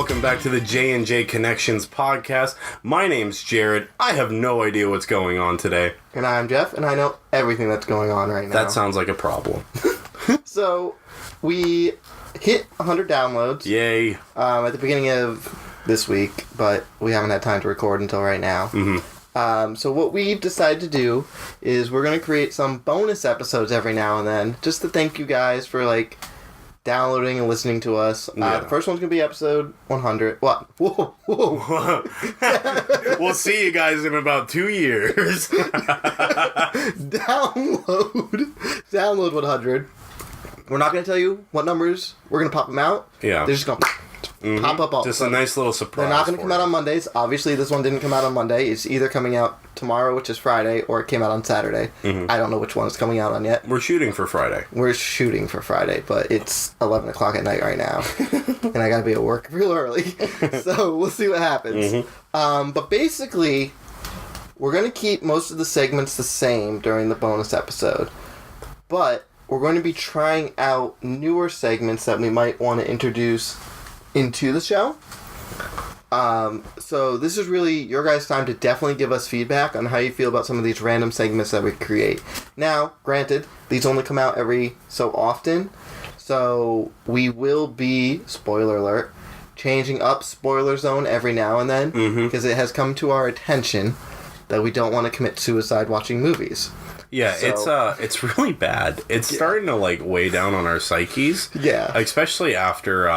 welcome back to the J&J Connections podcast. My name's Jared. I have no idea what's going on today. And I'm Jeff, and I know everything that's going on right now. That sounds like a problem. So, we hit 100 downloads. Yay. At the beginning of this week, but we haven't had time to record until right now. Mm-hmm. So what we've decided to do is we're going to create some bonus episodes every now and then, just to thank you guys for, downloading and listening to us. Yeah. The first one's going to be episode 100. What? Whoa. We'll see you guys in about 2 years. Download 100. We're not going to tell you what numbers we're going to pop them out. Yeah. They're just going to pop up all Just a nice little surprise. They're not going to come out on Mondays. Obviously, this one didn't come out on Monday. It's either coming out tomorrow, which is Friday, or it came out on Saturday. Mm-hmm. I don't know which one it's coming out on yet. We're shooting for Friday. We're shooting for Friday, but it's 11 o'clock at night right now. And I got to be at work real early. So we'll see what happens. Mm-hmm. But basically, we're going to keep most of the segments the same during the bonus episode. But we're going to be trying out newer segments that we might want to introduce into the show. So this is really your guys' time to definitely give us feedback on how you feel about some of these random segments that we create. Now, granted, these only come out every so often, so we will be, spoiler alert, changing up Spoiler Zone every now and then, because it has come to our attention that we don't want to commit suicide watching movies. Yeah, So- it's really bad. It's starting to weigh down on our psyches. Yeah. Especially after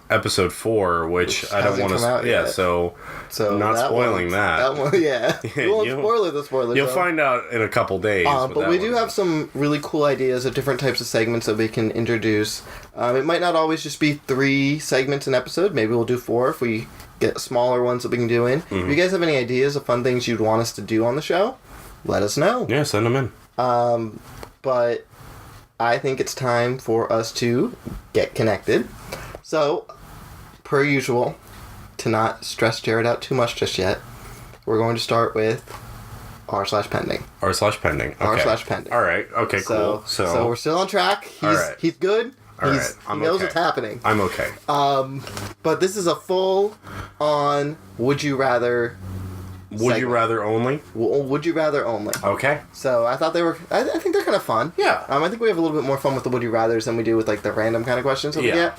episode 4, which I don't hasn't want come out to. Yeah, yet. so not that spoiling one, that. That one, yeah. We won't spoil the spoiler. You'll zone. find out in a couple days. But we do have some really cool ideas of different types of segments that we can introduce. It might not always just be 3 segments an episode. Maybe we'll do 4 if we get smaller ones that we can do in. If you guys have any ideas of fun things you'd want us to do on the show, let us know. Yeah, send them in. But I think it's time for us to get connected. So, per usual, to not stress Jared out too much just yet, we're going to start with r/pending. r/pending. Okay. r/pending. All right. Okay, cool. So we're still on track. He's good. All He right. knows okay. what's happening. I'm okay. But this is a full-on would you rather Would you segment. rather only? Would you rather only. Okay. So I thought they were. I think they're kind of fun. Yeah. I think we have a little bit more fun with the would you rather's than we do with the random kind of questions that we Yeah.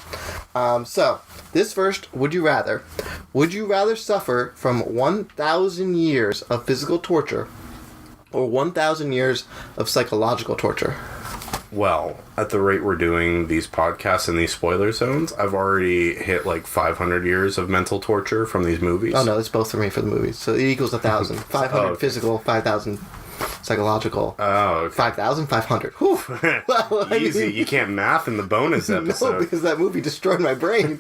get. So this first would you rather? Would you rather suffer from 1,000 years of physical torture, or 1,000 years of psychological torture? Well, at the rate we're doing these podcasts in these spoiler zones, I've already hit 500 years of mental torture from these movies. Oh no, it's both for me for the movies. So it equals 1,000. 500 okay. physical, 5,000 psychological. Oh, okay. 5,500. Whew. Well, I Easy. mean, You can't math in the bonus episode. no, because that movie destroyed my brain.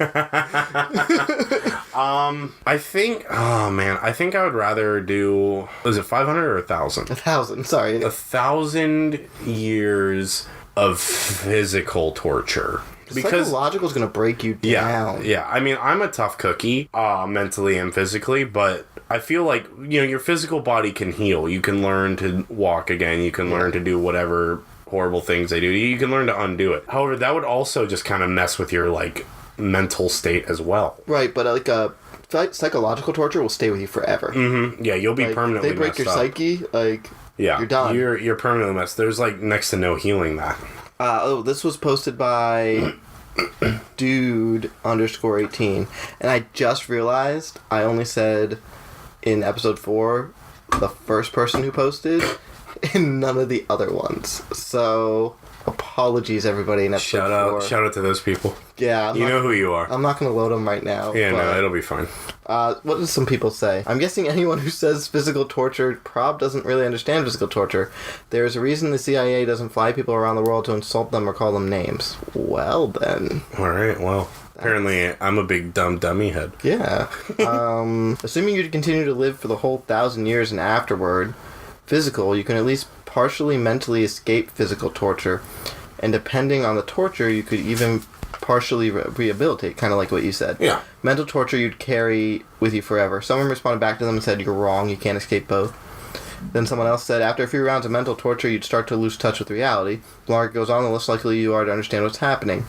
I think. Oh man, I think I would rather do. Was it 500 or 1,000? 1,000. Sorry. 1,000 years of physical torture. Because psychological is going to break you down. yeah. I mean, I'm a tough cookie, mentally and physically, but I feel like your physical body can heal. You can learn to walk again. You can learn to do whatever horrible things they do. You can learn to undo it. However, that would also just kind of mess with your mental state as well. Right, but psychological torture will stay with you forever. Mm-hmm. Yeah, you'll be permanently They break your messed up. psyche, Yeah, you're done. You're permanently messed. There's next to no healing that. This was posted by dude_18, and I just realized I only said in episode 4 the first person who posted and none of the other ones. So apologies everybody in episode 4. Shout out to those people. Yeah, You know who you are. I'm not going to load them right now. Yeah, no, but, it'll be fine. what do some people say? I'm guessing anyone who says physical torture doesn't really understand physical torture. There's a reason the CIA doesn't fly people around the world to insult them or call them names. Well, then. All right, well, apparently I'm a big dumb dummy head. Yeah. Assuming you'd continue to live for the whole 1,000 years and afterward, physical, you can at least partially mentally escape physical torture. And depending on the torture, you could even partially rehabilitate, kind of like what you said. Yeah. Mental torture you'd carry with you forever. Someone responded back to them and said, you're wrong, you can't escape both. Then someone else said, after a few rounds of mental torture, you'd start to lose touch with reality. The longer it goes on, the less likely you are to understand what's happening.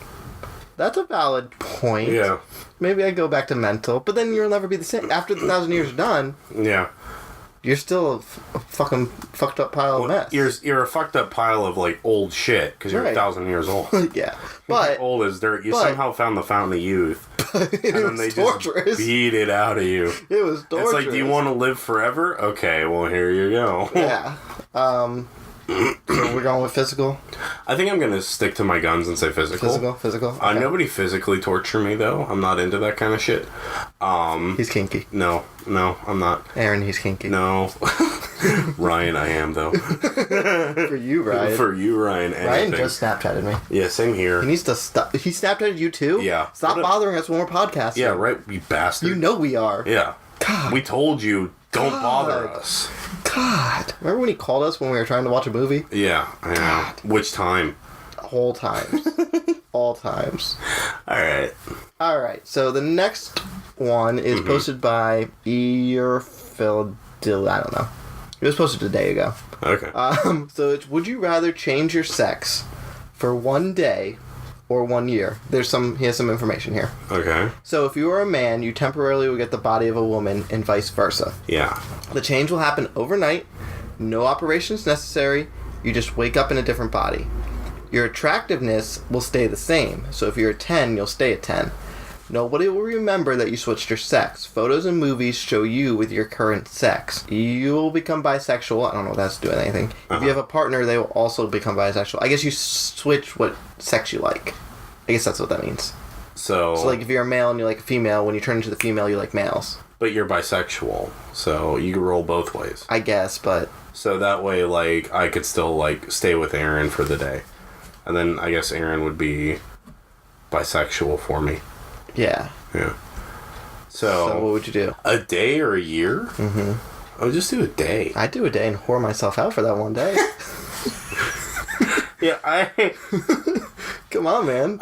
That's a valid point. Yeah. Maybe I go back to mental, but then you'll never be the same. After the 1,000 years are done, Yeah. you're still a fucking fucked up pile of mess. You're a fucked up pile of like old shit because you're Right. 1,000 years old. Yeah, but Old as dirt. You but- somehow found the fountain of youth, it and then was they torturous. just beat it out of you. It was torturous. It's like, do you want to live forever? Okay, well here you go. Yeah. So we're going with physical. I think I'm gonna stick to my guns and say physical. Physical. Okay. Nobody physically torture me though. I'm not into that kind of shit. He's kinky. No, I'm not. Aaron, he's kinky. No. Ryan, I am though. For you, Ryan. For you, Ryan. Ryan Anything. just Snapchatted me. Yeah, same here. He needs to stop. He Snapchatted you too? Yeah. Stop What a- bothering us when we're podcasting. Yeah, right, you bastard. You know we are. Yeah. God. We told you, don't bother God. us. God. Remember when he called us when we were trying to watch a movie? Yeah, I know. Which time? Whole times. All times. Alright. Alright, so the next one is posted by Earfield. I don't know. It was posted a day ago. Okay. So it's, would you rather change your sex for 1 day or 1 year? He has some information here. Okay. So if you are a man, you temporarily will get the body of a woman and vice versa. Yeah. The change will happen overnight, no operations necessary, you just wake up in a different body. Your attractiveness will stay the same, so if you're a 10, you'll stay a 10. Nobody will remember that you switched your sex. Photos and movies show you with your current sex. You will become bisexual. I don't know if that's doing anything. If you have a partner, they will also become bisexual. I guess you switch what sex you like. I guess that's what that means. So So, like, if you're a male and you like a female, when you turn into the female, you like males. but you're bisexual, so you can roll both ways. I guess, but So that way, like, I could still, like, stay with Aaron for the day. And then I guess Aaron would be bisexual for me. yeah. Yeah. So what So, would you do? a day or a year? Mm-hmm. I would just do a day. I'd do a day and whore myself out for that 1 day. Yeah, Come on, man.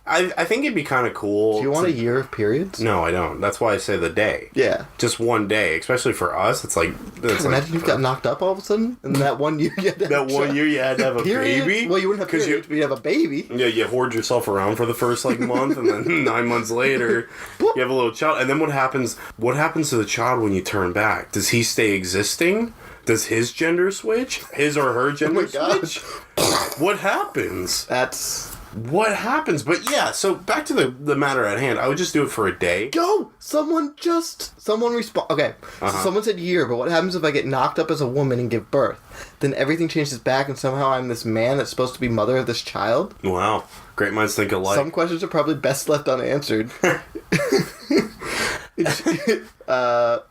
I think it'd be kind of cool. Do you want a year of periods? No, I don't. That's why I say the day. Yeah. Just 1 day, especially for us. It's like Imagine you got knocked up all of a sudden, and that 1 year you had to that 1 year you had to have a period? baby. Well, you wouldn't have 'Cause periods, but you have a baby. Yeah, you hoard yourself around for the first like month, and then 9 months later, you have a little child. And then what happens? What happens to the child when you turn back? Does he stay existing? Does his gender switch? His or her gender gosh. switch? What happens? That's... What happens? But yeah, so back to the matter at hand. I would just do it for a day. Yo! Someone respond. Okay, so someone said year, but what happens if I get knocked up as a woman and give birth? Then everything changes back, and somehow I'm this man that's supposed to be mother of this child? Wow, great minds think alike. Some questions are probably best left unanswered. Or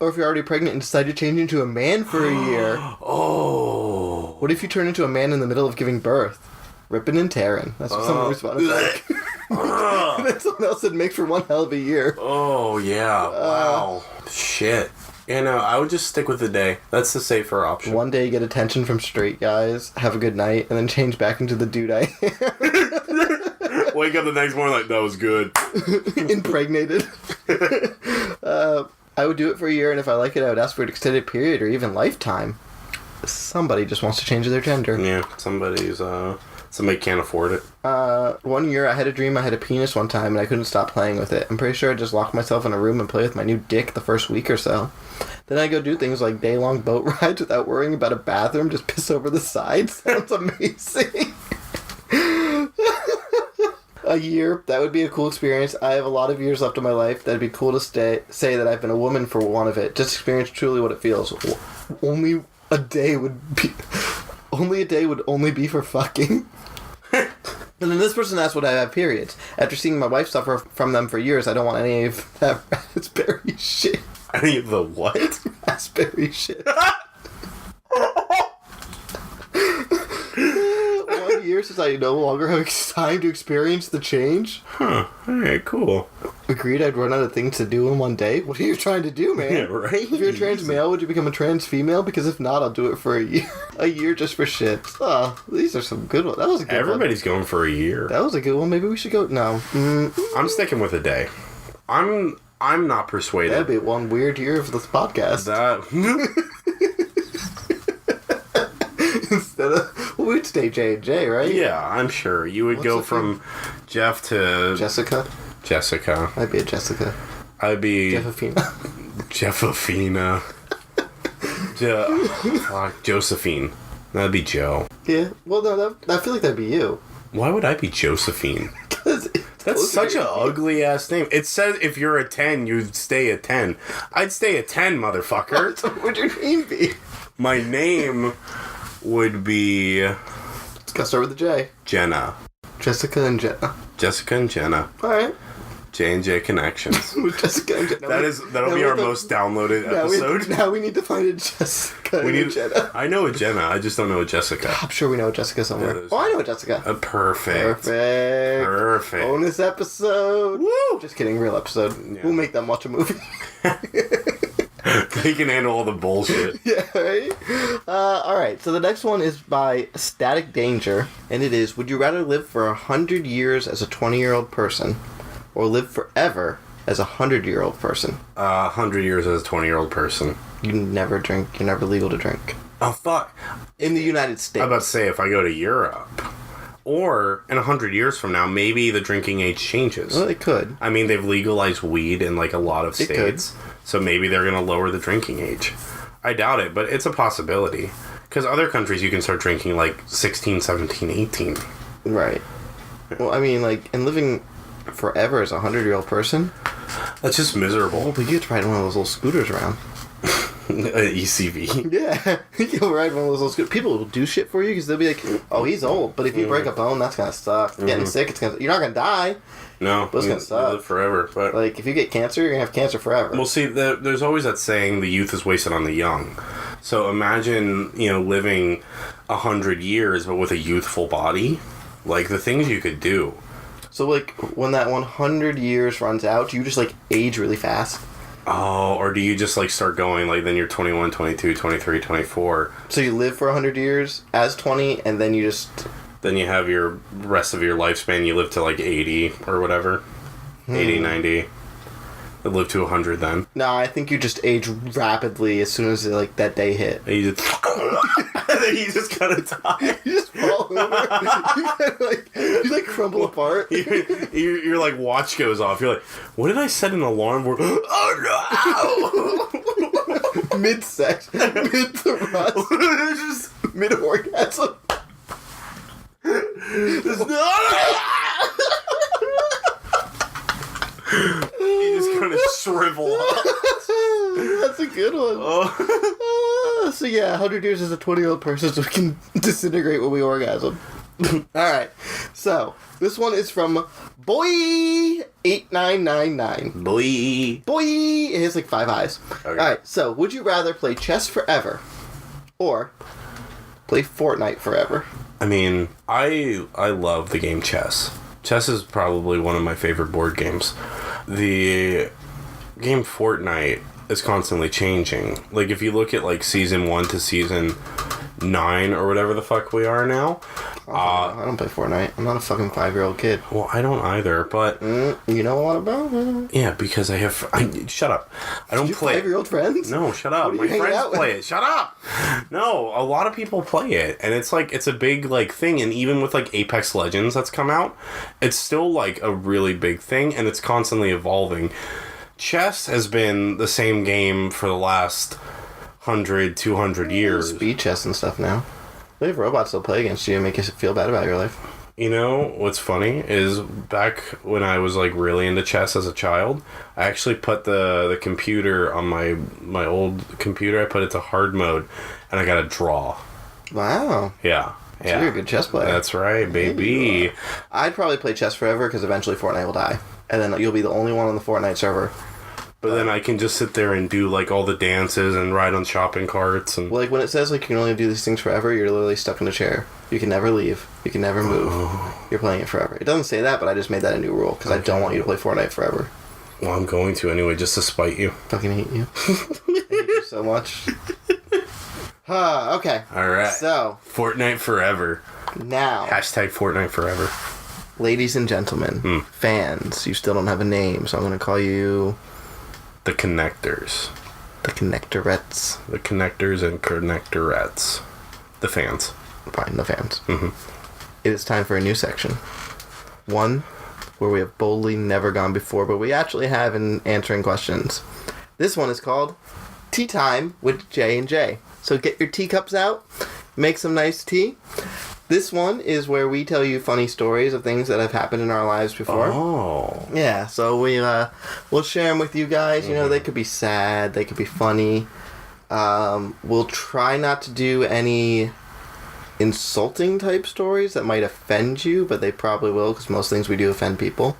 if you're already pregnant and decide to change into a man for a year. Oh. What if you turn into a man in the middle of giving birth? Ripping and tearing. That's what someone responded back. And then someone else said make for one hell of a year. Oh, yeah. Wow. Shit. Yeah, no, I would just stick with the day. That's the safer option. 1 day you get attention from straight guys, have a good night, and then change back into the dude I am. Wake up the next morning like, that was good. Impregnated. I would do it for a year, and if I like it, I would ask for an extended period or even lifetime. Somebody just wants to change their gender. Yeah, somebody can't afford it. 1 year, I had a dream I had a penis one time, and I couldn't stop playing with it. I'm pretty sure I just locked myself in a room and play with my new dick the first week or so. Then I go do things like day-long boat rides without worrying about a bathroom, just piss over the side. Sounds amazing. A year, that would be a cool experience. I have a lot of years left of my life. That'd be cool to say that I've been a woman for one of it. Just experience truly what it feels. Only a day would only be for fucking. And then this person asked would I have periods. After seeing my wife suffer from them for years, I don't want any of that raspberry shit. Any of the what? Raspberry shit. 1 year since I no longer have time to experience the change. Huh. Alright, cool. Agreed I'd run out of things to do in 1 day. What are you trying to do, man? Yeah, right? If you're a trans male, would you become a trans female? Because if not, I'll do it for a year. A year just for shit. Oh, these are some good ones. That was a good one. Everybody's going for a year. That was a good one. Maybe we should go. No. I'm sticking with a day. I'm not persuaded. That'd be one weird year of this podcast. That Instead of... Well, we'd stay J&J, right? yeah, I'm sure you would go the from Jeff to Jessica? Jessica. I'd be a Jessica. I'd be Jeffafina. Jeffafina. Josephine. That'd be Joe. Yeah. Well, no, I feel like that'd be you. Why would I be Josephine? 'Cause it's That's such an closer. ugly ass name. It says if you're a 10, you'd stay a 10. I'd stay a 10, motherfucker. So what would your name be? My name would be It's gotta start with a J. Jenna. Jessica and Jenna. Jessica and Jenna. Alright. J&J Connections. With Jessica and Jenna. That'll be our most downloaded episode. Now we need to find a Jessica and Jenna. I know a Jenna. I just don't know a Jessica. I'm sure we know a Jessica somewhere. Yeah, Oh, I know a Jessica. Perfect. Perfect. Bonus episode. Woo! Just kidding, real episode. Yeah. We'll make them watch a movie. They can handle all the bullshit. Yeah, right? Alright, so the next one is by Static Danger, and it is, would you rather live for 100 years as a 20-year-old person, or live forever as a 100-year-old person? 100 years as a 20-year-old person. You never drink, you're never legal to drink. Oh, fuck. In the United States. I'm about to say, if I go to Europe, or in 100 years from now, maybe the drinking age changes. Well, it could. I mean, they've legalized weed in, like, a lot of It could. states. So maybe they're going to lower the drinking age. I doubt it, but it's a possibility. Because other countries, you can start drinking, like, 16, 17, 18. Right. Well, I mean, like, and living forever as a 100-year-old person, That's just miserable. but you get to ride one of those little scooters around. ECV. Yeah, you'll ride one of those little scooters. People will do shit for you because they'll be like, "Oh, he's old," but if you break a bone, that's gonna suck. Getting sick, you're not gonna die. No, But it's gonna you suck. live forever. But Like if you get cancer, you're gonna have cancer forever. well, see, there's always that saying, "The youth is wasted on the young." So imagine, living 100 years, but with a youthful body. Like the things you could do. So like when that 100 years runs out, do you just like age really fast? Oh, or do you just like start going like then you're 21, 22, 23, 24. So you live for 100 years as 20, and then you just Then you have your rest of your lifespan, you live to like 80 or whatever. 80, 90. You live to 100 then. no. I think you just age rapidly as soon as like that day hit. And you just and then you just kind of die. You just fall over. you like crumble apart. Your like watch goes off. You're like, what did I set an alarm for? Oh no! Mid sex, mid thrust, mid orgasm. You just kind of shrivel up. That's a good one. So yeah, 100 years as a 20-year-old person, so we can disintegrate when we orgasm. Alright, so this one is from Boy8999. Boy. Boy! It has like 5 eyes. Okay. Alright, so would you rather play chess forever or play Fortnite forever? I mean, I love the game chess. Chess is probably one of my favorite board games. The game Fortnite is constantly changing. Like, if you look at, like, Season 1 to Season 9 or whatever the fuck we are now. I don't play Fortnite. I'm not a fucking 5-year-old kid. Well, I don't either, but... You know a lot about it? Yeah, because I have... shut up. I don't You play it. 5-year-old friends? No, shut up. What are My you hanging friends out with? play it. Shut up. No, a lot of people play it, and it's like it's a big like thing. And even with like Apex Legends that's come out, it's still like a really big thing, and it's constantly evolving. Chess has been the same game for the last 100, 200 years. Speed chess and stuff now. They have robots that'll play against you and make you feel bad about your life. You know, what's funny is back when I was like really into chess as a child, I actually put the computer on my old computer, I put it to hard mode, and I got a draw. Wow. Yeah. So you're a good chess player. That's right, baby. I'd probably play chess forever because eventually Fortnite will die. And then you'll be the only one on the Fortnite server. But then I can just sit there and do like all the dances and ride on shopping carts and Well, like when it says like you can only do these things forever, you're literally stuck in a chair. You can never leave. You can never move. You're playing it forever. It doesn't say that, but I just made that a new rule because I don't want you to play Fortnite forever. well, I'm going to anyway, just to spite you. Fucking hate you. I hate you so much. Okay. All right. So Fortnite forever. now, Hashtag Fortnite forever. ladies and gentlemen, fans, you still don't have a name, so I'm going to call you The connectors. the Connectorettes. The connectors and connectorettes. The fans. Fine, the fans. It is time for a new section. One where we have boldly never gone before, but we actually have in answering questions. This one is called Tea Time with J&J. So get your teacups out, make some nice tea. This one is where we tell you funny stories of things that have happened in our lives before. Oh. Yeah, so we'll share them with you guys. You know, they could be sad, they could be funny. We'll try not to do any insulting type stories that might offend you, but they probably will, because most things we do offend people.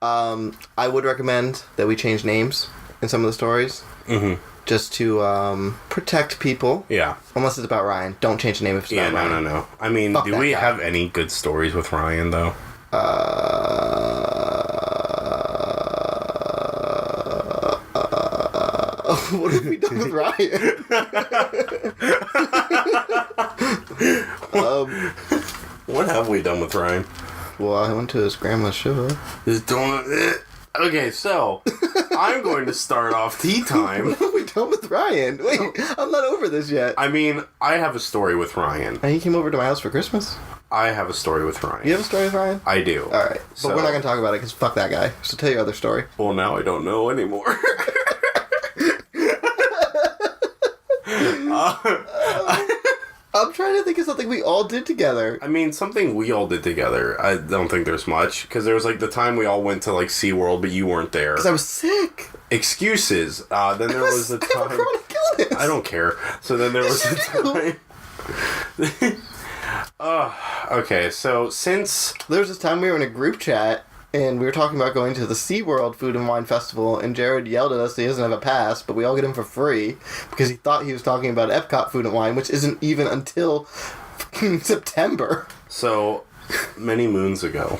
I would recommend that we change names in some of the stories. Mm-hmm. Just to protect people. Yeah. Unless it's about Ryan. Don't change the name if it's about Ryan. No. I mean, Fuck do that we guy. have any good stories with Ryan, though? What have we done with Ryan? What have we done with Ryan? Well, I went to his grandma's show. Just don't... Okay, so I'm going to start off tea time. What have we done with Ryan? Wait, I'm not over this yet. I mean, I have a story with Ryan. And he came over to my house for Christmas. I have a story with Ryan. You have a story with Ryan? I do. Alright, but we're not going to talk about it because fuck that guy. So tell your other story. Well, now I don't know anymore. I'm trying to think of something we all did together. I mean, something we all did together. I don't think there's much. Because there was, like, the time we all went to, like, SeaWorld, but you weren't there. Because I was sick. Excuses. Then there was the I have time... chronic illness. I don't care. So then there was the time... okay, so since... There was this time we were in a group chat, and we were talking about going to the SeaWorld Food and Wine Festival, and Jared yelled at us that he doesn't have a pass, but we all get him for free, because he thought he was talking about Epcot Food and Wine, which isn't even until September. So, many moons ago...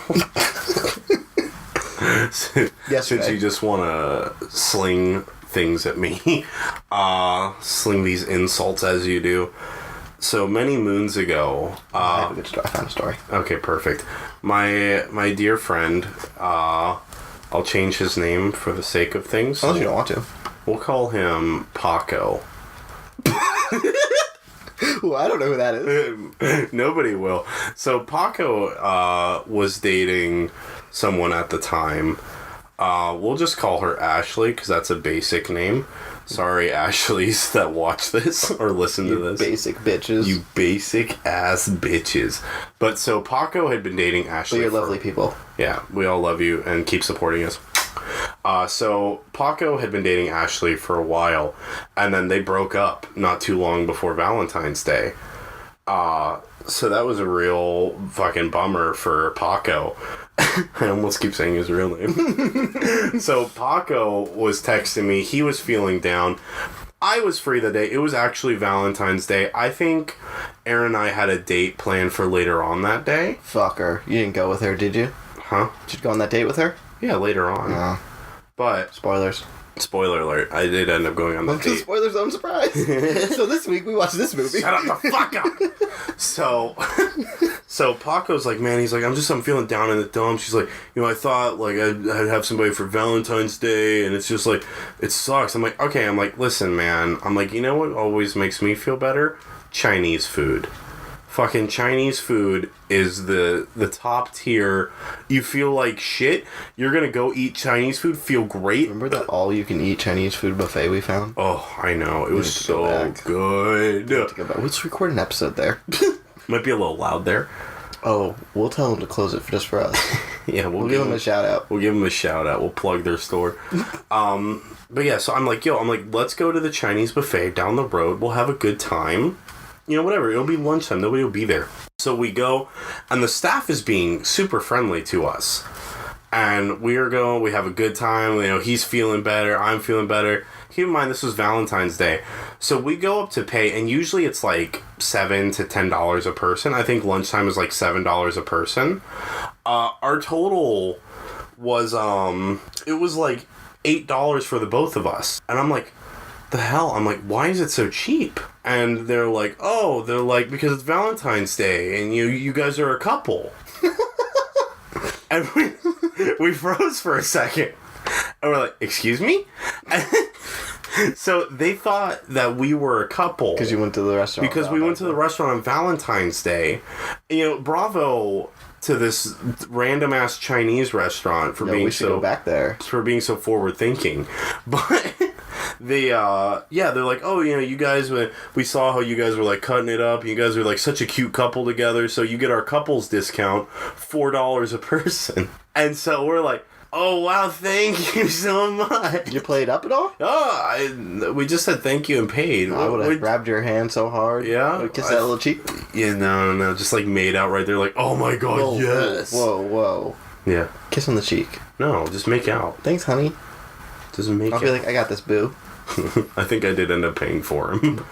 Since you just want to sling things at me, sling these insults as you do. So many moons ago, I have a good story. I found a story. okay, perfect. My dear friend, I'll change his name for the sake of things. Unless you don't want to. We'll call him Paco. Ooh, I don't know who that is. Nobody will. So Paco was dating someone at the time. We'll just call her Ashley because that's a basic name. Sorry, Ashleys that watch this or listen to this. Basic bitches. You basic ass bitches. But so Paco had been dating Ashley. But you're lovely people. Yeah, we all love you and keep supporting us. So Paco had been dating Ashley for a while, and then they broke up not too long before Valentine's Day. So that was a real fucking bummer for Paco. I almost keep saying his real name. So Paco was texting me. He was feeling down. I was free the day. It was actually Valentine's Day. I think Aaron and I had a date planned for later on that day. Fuck her. You didn't go with her, did you? Huh? Did you go on that date with her? Yeah, later on. No. But, Spoilers. spoiler alert, I did end up going on that Welcome to date. Spoilers Zone Surprise. So this week we watched this movie. Shut up the fuck up! So Paco's like, man, he's like, I'm feeling down in the dumps. She's like, I thought, like, I'd have somebody for Valentine's Day, and it's just, like, it sucks. I'm like, okay, listen, man. I'm like, you know what always makes me feel better? Chinese food. Fucking Chinese food is the top tier. You feel like shit. You're gonna go eat Chinese food, feel great. Remember that all-you-can-eat Chinese food buffet we found? Oh, I know. It was need to go so back. good. To go back. Let's record an episode there. Might be a little loud there. Oh, we'll tell them to close it just for us. Yeah, We'll give them a shout out. We'll give them a shout out. We'll plug their store. But yeah, so I'm like, let's go to the Chinese buffet down the road. We'll have a good time. Whatever. It'll be lunchtime. Nobody will be there. So we go, and the staff is being super friendly to us. And we have a good time. He's feeling better. I'm feeling better. Keep in mind, this was Valentine's Day. So we go up to pay, and usually it's like $7 to $10 a person. I think lunchtime is like $7 a person. Our total was, it was like $8 for the both of us. And I'm like, the hell? I'm like, why is it so cheap? And they're like, because it's Valentine's Day, and you guys are a couple. And we froze for a second. And we're like, excuse me? So they thought that we were a couple. Because you went to the restaurant. Because we went to the restaurant on Valentine's Day. Bravo to this random ass Chinese restaurant for No, being we should so go back there. for being so forward thinking, but they're like, oh, you know, you guys, we saw how you guys were like cutting it up. You guys are like such a cute couple together, so you get our couples discount, $4 a person. And so we're like, oh wow, thank you so much. You played up at all? We just said thank you and paid. I would have grabbed your hand so hard. Yeah? Kiss that little cheek. Yeah, no, just like made out right there, like, oh my god, Whoa, yes. Whoa. Yeah. Kiss on the cheek. No, just make out. Thanks, honey. Just make I'll out. be like, I got this, boo. I think I did end up paying for him.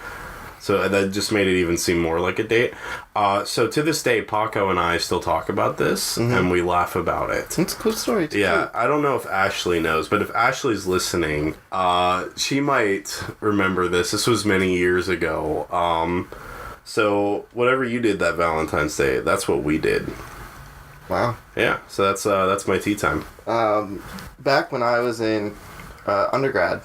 So that just made it even seem more like a date. So to this day, Paco and I still talk about this, and we laugh about it. It's a cool story. It's Yeah, cute. I don't know if Ashley knows, but if Ashley's listening, she might remember this. This was many years ago. So whatever you did that Valentine's Day, that's what we did. Wow. Yeah, so that's my tea time. Back when I was in undergrad,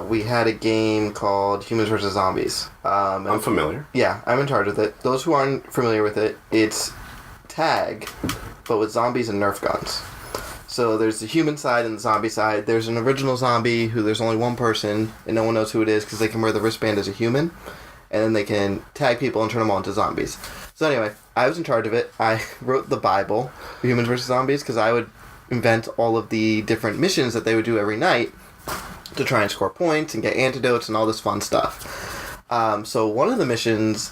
we had a game called Humans vs. Zombies. I'm familiar. Yeah, I'm in charge of it. Those who aren't familiar with it, it's tag, but with zombies and Nerf guns. So there's the human side and the zombie side. There's an original zombie who there's only one person and no one knows who it is because they can wear the wristband as a human, and then they can tag people and turn them all into zombies. So anyway, I was in charge of it. I wrote the Bible for Humans vs. Zombies because I would invent all of the different missions that they would do every night to try and score points and get antidotes and all this fun stuff. So one of the missions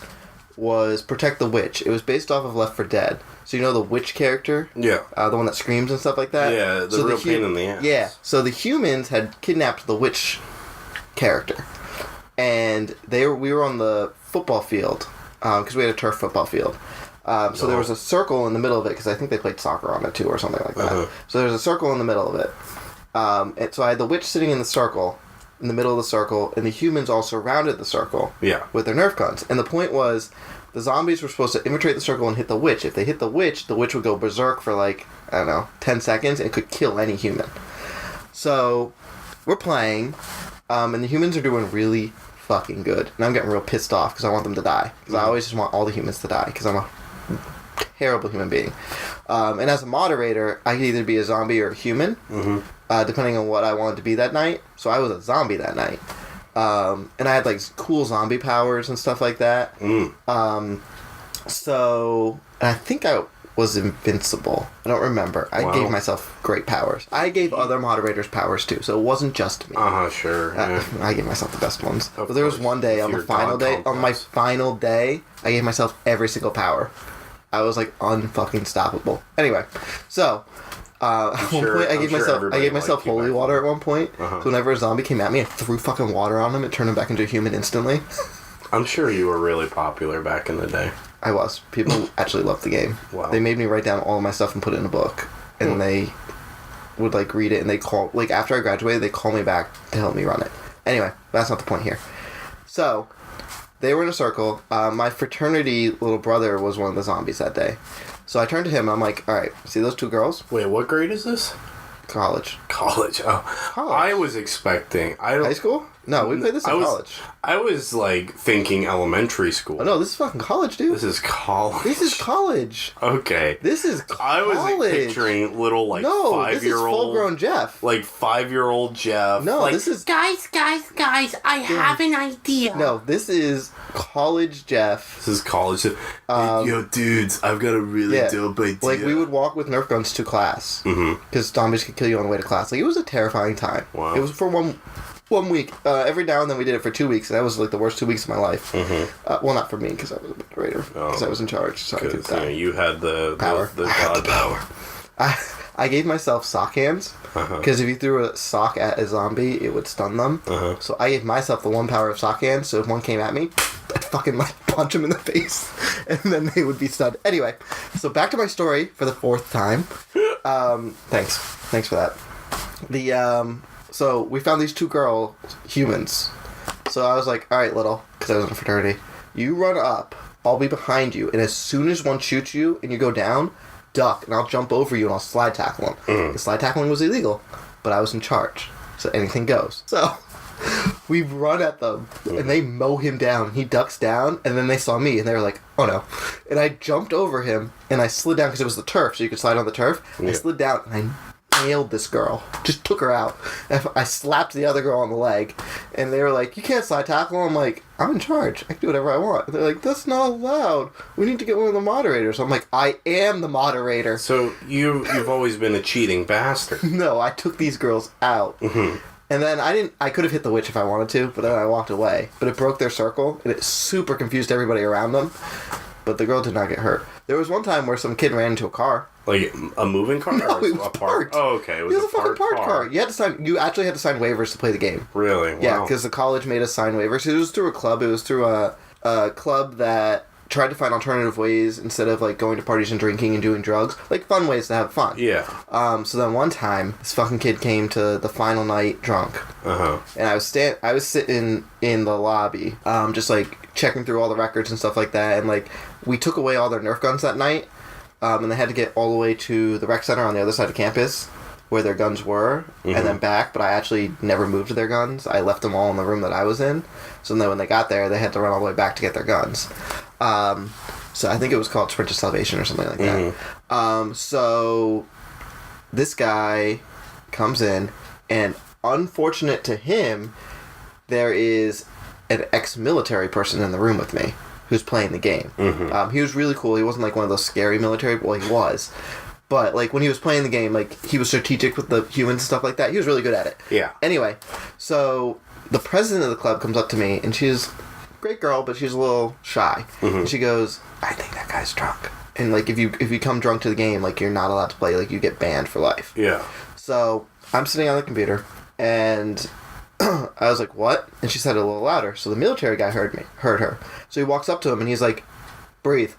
was Protect the Witch. It was based off of Left 4 Dead. So you know the witch character? Yeah. The one that screams and stuff like that? Yeah, the real pain in the ass. Yeah. So the humans had kidnapped the witch character. And we were on the football field, because we had a turf football field. So there was a circle in the middle of it, because I think they played soccer on it too or something like that. So there was a circle in the middle of it. And so I had the witch sitting in the circle, in the middle of the circle, and the humans all surrounded the circle with their Nerf guns. And the point was, the zombies were supposed to infiltrate the circle and hit the witch. If they hit the witch would go berserk for like, I don't know, 10 seconds and could kill any human. So we're playing, and the humans are doing really fucking good. And I'm getting real pissed off because I want them to die. Because I always just want all the humans to die because I'm a terrible human being. And as a moderator, I could either be a zombie or a human, depending on what I wanted to be that night. So I was a zombie that night. And I had like cool zombie powers and stuff like that. So I think I was invincible. I don't remember. I gave myself great powers. I gave other moderators powers too, so it wasn't just me. Sure. Yeah. I gave myself the best ones. Of But there was course. one day on the final day, my final day, I gave myself every single power. I was like unfucking stoppable. Anyway, so at one point I gave myself holy water at one point. So whenever a zombie came at me, I threw fucking water on him and turned him back into a human instantly. I'm sure you were really popular back in the day. I was. People actually loved the game. Wow. They made me write down all of my stuff and put it in a book. And they would like read it and they call, like after I graduated, they call me back to help me run it. Anyway, that's not the point here. So, they were in a circle. My fraternity little brother was one of the zombies that day. So I turned to him and I'm like, alright, see those two girls? Wait, what grade is this? College. College. Oh, College. I was expecting. High school? No, we played this in college. I was like thinking elementary school. Oh no, this is fucking college, dude. This is college. This is college. Okay. This is I college. was picturing little like No, 5-year-old. this is full-grown Jeff. Like 5-year-old Jeff. No, like, this is... Guys, I have an idea. No, this is college Jeff. This is college. Yo, dudes, I've got a really dope idea. Like, we would walk with Nerf guns to class. Because zombies could kill you on the way to class. Like, it was a terrifying time. Wow. It was for one week. Every now and then we did it for 2 weeks, and that was, like, the worst 2 weeks of my life. Well, not for me, because I was a moderator. Because I was in charge, so I could Because you had the Power. The I had the power. I gave myself sock hands, because if you threw a sock at a zombie, it would stun them. So I gave myself the one power of sock hands, so if one came at me, I'd fucking, like, punch him in the face, and then they would be stunned. Anyway, so back to my story for the 4th time. Thanks for that. So we found these 2 humans. So I was like, alright, little, because I was in a fraternity, you run up, I'll be behind you, and as soon as one shoots you and you go down, duck, and I'll jump over you and I'll slide tackle him. The slide tackling was illegal, but I was in charge, so anything goes. So We run at them, and they mow him down. He ducks down, and then they saw me, and they were like, oh no. And I jumped over him, and I slid down, because it was the turf, so you could slide on the turf. I slid down, and I nailed this girl. Just took her out. I slapped the other girl on the leg, and they were like, you can't slide tackle. I'm like, I'm in charge. I can do whatever I want. And they're like, that's not allowed. We need to get one of the moderators. I'm like, I am the moderator. So you've always been a cheating bastard. No, I took these girls out. And then I could have hit the witch if I wanted to, but then I walked away. But it broke their circle, and it super confused everybody around them. But the girl did not get hurt. There was one time where some kid ran into a car. Like a moving car? No, or it was a parked. Oh, okay. It was a fucking parked car. You actually had to sign waivers to play the game. Really? Wow. Yeah, because the college made us sign waivers. It was through a club. It was through a club that tried to find alternative ways instead of like going to parties and drinking and doing drugs. Like fun ways to have fun. Yeah. So then one time, this fucking kid came to the final night drunk. And I was sitting in the lobby, just like checking through all the records and stuff like that. And like we took away all their Nerf guns that night. And they had to get all the way to the rec center on the other side of campus where their guns were, and then back, but I actually never moved their guns. I left them all in the room that I was in. So then when they got there, they had to run all the way back to get their guns. So I think it was called Sprint to Salvation or something like that. So this guy comes in, and unfortunate to him, there is an ex-military person in the room with me who's playing the game. He was really cool. He wasn't like one of those scary military... Well, he was. But like when he was playing the game, like he was strategic with the humans and stuff like that. He was really good at it. Yeah. Anyway, so the president of the club comes up to me, and she's a great girl, but she's a little shy. And she goes, I think that guy's drunk. And like if you come drunk to the game, like you're not allowed to play. Like you get banned for life. Yeah. So I'm sitting on the computer, and I was like, what? And she said it a little louder. So the military guy heard her. So he walks up to him, and he's like, breathe.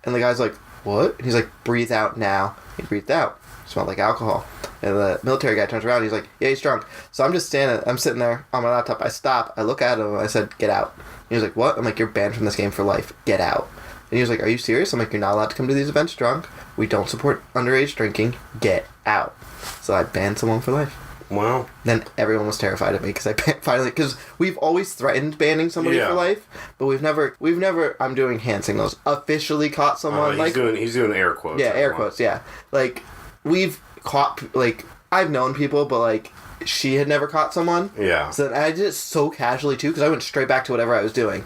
And the guy's like, what? And he's like, breathe out now. He breathed out. Smelled like alcohol. And the military guy turns around, and he's like, yeah, he's drunk. So I'm sitting there on my laptop. I stop. I look at him, and I said, get out. And he was like, what? I'm like, you're banned from this game for life. Get out. And he was like, are you serious? I'm like, you're not allowed to come to these events drunk. We don't support underage drinking. Get out. So I banned someone for life. Wow. Then everyone was terrified of me because I finally, because we've always threatened banning somebody for life, but we've never, I'm doing hand signals, officially caught someone. He's doing air quotes. Yeah, air quotes, yeah. Like, we've caught, like, I've known people, but like, she had never caught someone. Yeah. So I did it so casually too, because I went straight back to whatever I was doing.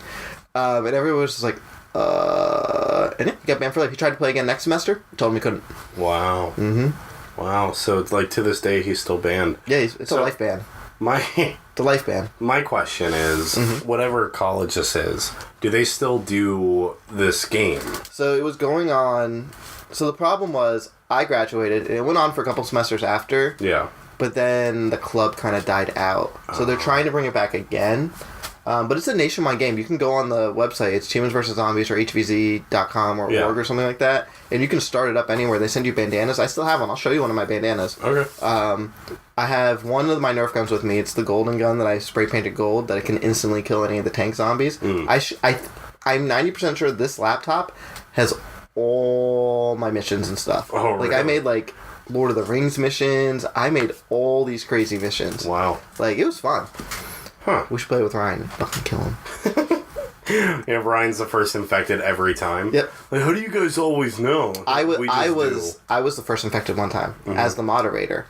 And everyone was just like, and he got banned for life. He tried to play again next semester, told him he couldn't. Wow. Wow, so it's like to this day he's still banned. Yeah, it's a life ban. It's a life ban. My question is, whatever college this is, do they still do this game? So it was going on. So the problem was, I graduated, and it went on for a couple semesters after. Yeah. But then the club kind of died out. So they're trying to bring it back again. But it's a nationwide game. You can go on the website. It's Humans vs. Zombies or hvz.com or org or something like that. And you can start it up anywhere. They send you bandanas. I still have one. I'll show you one of my bandanas. Okay. I have one of my Nerf guns with me. It's the golden gun that I spray painted gold that I can instantly kill any of the tank zombies. I'm 90% sure this laptop has all my missions and stuff. Oh, like really? I made like Lord of the Rings missions. I made all these crazy missions. Wow. Like it was fun. Huh. We should play with Ryan. Fucking kill him. Yeah, Ryan's the first infected every time. Yep. Like, how do you guys always know? I was the first infected one time as the moderator.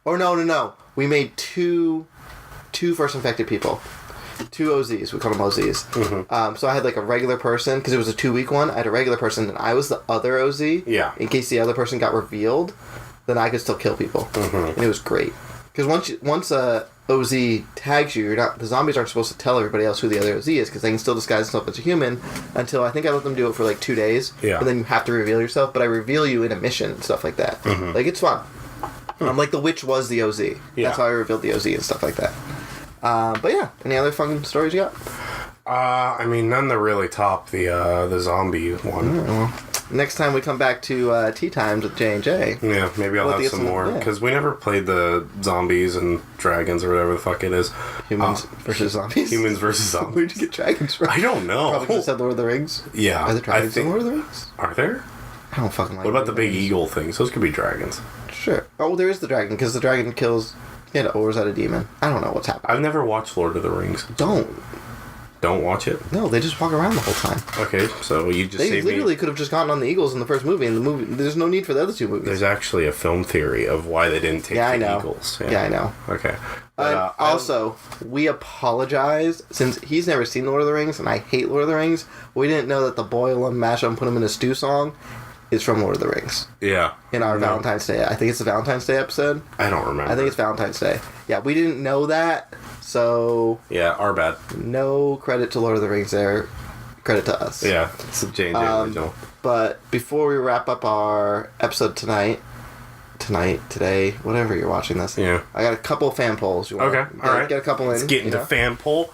Or no. We made two first infected people. 2 OZs. We call them OZs. So I had like a regular person, because it was a 2-week one. I had a regular person, and I was the other OZ. Yeah. In case the other person got revealed, then I could still kill people. And it was great. Because once a OZ tags you, the zombies aren't supposed to tell everybody else who the other OZ is, because they can still disguise themselves as a human until I think I let them do it for like 2 days. Yeah. But then you have to reveal yourself. But I reveal you in a mission and stuff like that. Like it's fun. Like the witch was the OZ. Yeah. That's how I revealed the OZ and stuff like that. But yeah, any other fun stories you got? I mean, none that really top the zombie one. Well, next time we come back to Tea Times with J&J. Yeah, maybe I'll have some more, because we never played the zombies and dragons or whatever the fuck it is. Humans versus zombies. Humans versus zombies. Where'd you get dragons from? I don't know. Probably just said Lord of the Rings. Yeah, Are there dragons in Lord of the Rings? Are there? I don't fucking like. What about the big eagle things? Those could be dragons. Sure. Oh, there is the dragon, because the dragon kills Yeah, or is that a demon? I don't know what's happening. I've never watched Lord of the Rings. Don't watch it. No, they just walk around the whole time. Okay, so you just They saved literally me. could have just gotten on the Eagles in the first movie, and the movie there's no need for the other two movies. There's actually a film theory of why they didn't take Yeah, I the know. Eagles. Yeah, I know. Okay. But, Also, we apologize since he's never seen Lord of the Rings, and I hate Lord of the Rings. We didn't know that the boil them, mash them, put them in a stew song is from Lord of the Rings yeah. in our No, Valentine's Day. I think it's the Valentine's Day episode. I don't remember. I think it's Valentine's Day. Yeah, we didn't know that, so Yeah, our bad. no credit to Lord of the Rings there. Credit to us. Yeah, it's a J&J original. But before we wrap up our episode today, whatever you're watching this. Yeah. I got a couple fan polls. You Okay, all right. Get a couple in. Let's get you into know? fan poll.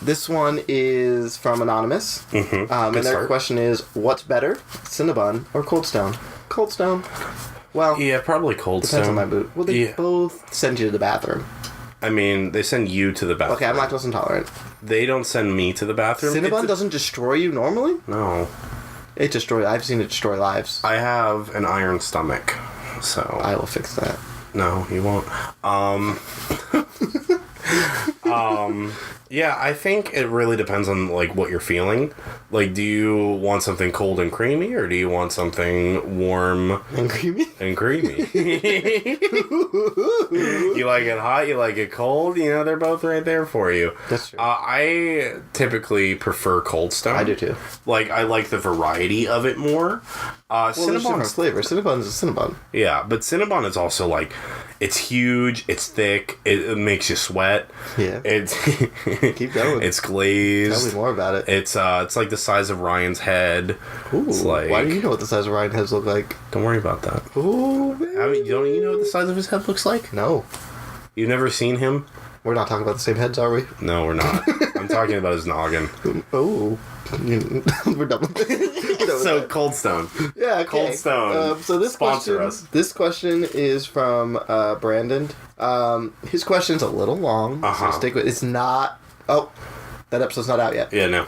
This one is from Anonymous. Mm-hmm. And Good their start. question is, what's better, Cinnabon or Cold Stone? Cold Stone. Well, Yeah, probably Cold depends Stone. on my mood. Well, they Yeah. both send you to the bathroom. I mean, they send you to the bathroom. Okay, I'm lactose intolerant. They don't send me to the bathroom. Cinnabon It's doesn't destroy you normally? No. It destroys. I've seen it destroy lives. I have an iron stomach, so... I will fix that. No, you won't. Yeah, I think it really depends on like what you're feeling. Like, do you want something cold and creamy, or do you want something warm And creamy? and creamy? You like it hot? You like it cold? You know, they're both right there for you. That's true. I typically prefer Cold Stone. I do too. Like, I like the variety of it more. Well, there's different Cinnabon's flavors. Cinnabon is a Cinnabon. yeah, but Cinnabon is also like, it's huge, it's thick, it makes you sweat. Yeah. It's Keep going. it's Tell glazed. me more about it. It's like the size of Ryan's head. Ooh, It's like, why do you know what the size of Ryan heads look like? don't worry about that. Ooh, man. I mean, don't you know what the size of his head looks like? No, You've never seen him? we're not talking about the same heads, are we? No, we're not. I'm talking about his noggin. Oh, we're done with it. So Cold Stone. Yeah, okay. Cold Stone. So this Sponsor question, us. this question is from Brandon. His question's a little long, Uh-huh. so stick with. It's not. Oh, that episode's not out yet. Yeah, no.